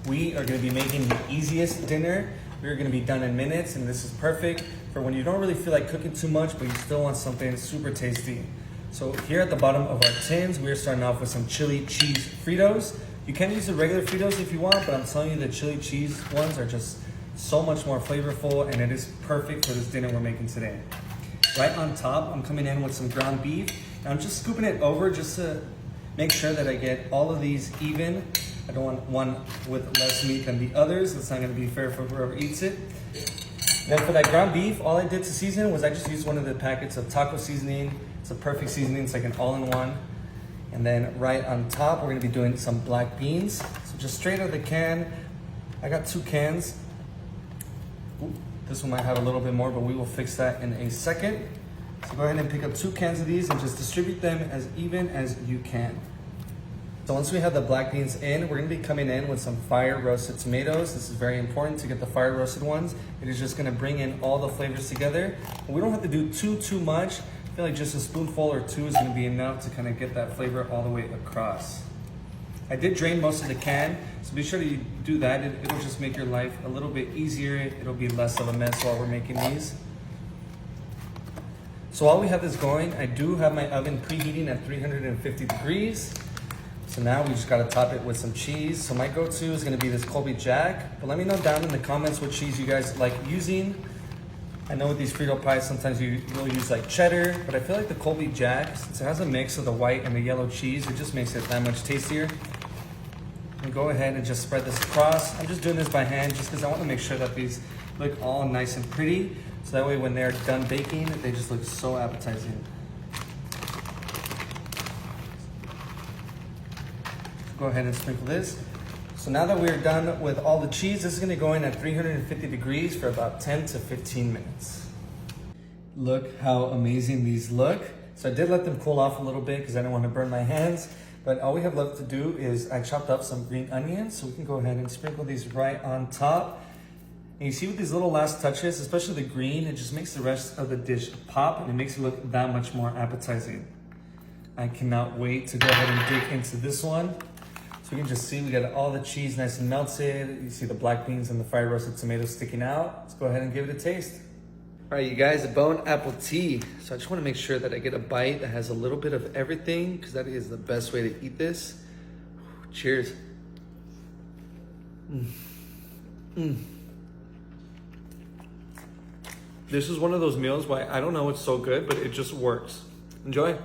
We are gonna be making the easiest dinner. We're gonna be done in minutes, and this is perfect for when you don't really feel like cooking too much, but you still want something super tasty. So here at the bottom of our tins, we're starting off with some chili cheese Fritos. You can use the regular Fritos if you want, but I'm telling you the chili cheese ones are just so much more flavorful, and it is perfect for this dinner we're making today. Right on top, I'm coming in with some ground beef, and I'm just scooping it over just to make sure that I get all of these even. I don't want one with less meat than the others. It's not gonna be fair for whoever eats it. Then for that ground beef, all I did to season was I just used one of the packets of taco seasoning. It's a perfect seasoning, it's like an all-in-one. And then right on top, we're gonna be doing some black beans. So just straight out of the can. I got 2 cans. Ooh, this one might have a little bit more, but we will fix that in a second. So go ahead and pick up 2 cans of these and just distribute them as even as you can. So once we have the black beans in, we're gonna be coming in with some fire roasted tomatoes. This is very important to get the fire roasted ones. It is just gonna bring in all the flavors together. We don't have to do too much. I feel like just a spoonful or 2 is gonna be enough to kind of get that flavor all the way across. I did drain most of the can, so be sure that you do that. It'll just make your life a little bit easier. It'll be less of a mess while we're making these. So while we have this going, I do have my oven preheating at 350 degrees. So now we just gotta top it with some cheese. So my go-to is gonna be this Colby Jack, but let me know down in the comments what cheese you guys like using. I know with these Frito pies, sometimes you'll use like cheddar, but I feel like the Colby Jack, since it has a mix of the white and the yellow cheese, it just makes it that much tastier. And go ahead and just spread this across. I'm just doing this by hand just because I want to make sure that these look all nice and pretty. So that way when they're done baking, they just look so appetizing. Go ahead and sprinkle this. So now that we're done with all the cheese, this is gonna go in at 350 degrees for about 10 to 15 minutes. Look how amazing these look. So I did let them cool off a little bit because I didn't want to burn my hands. But all we have left to do is I chopped up some green onions. So we can go ahead and sprinkle these right on top. And you see with these little last touches, especially the green, it just makes the rest of the dish pop and it makes it look that much more appetizing. I cannot wait to go ahead and dig into this one. So you can just see we got all the cheese nice and melted. You see the black beans and the fire roasted tomatoes sticking out. Let's go ahead and give it a taste. All right, you guys, a bone apple tea. So I just want to make sure that I get a bite that has a little bit of everything because that is the best way to eat this. Cheers. This is one of those meals where I don't know it's so good, but it just works. Enjoy.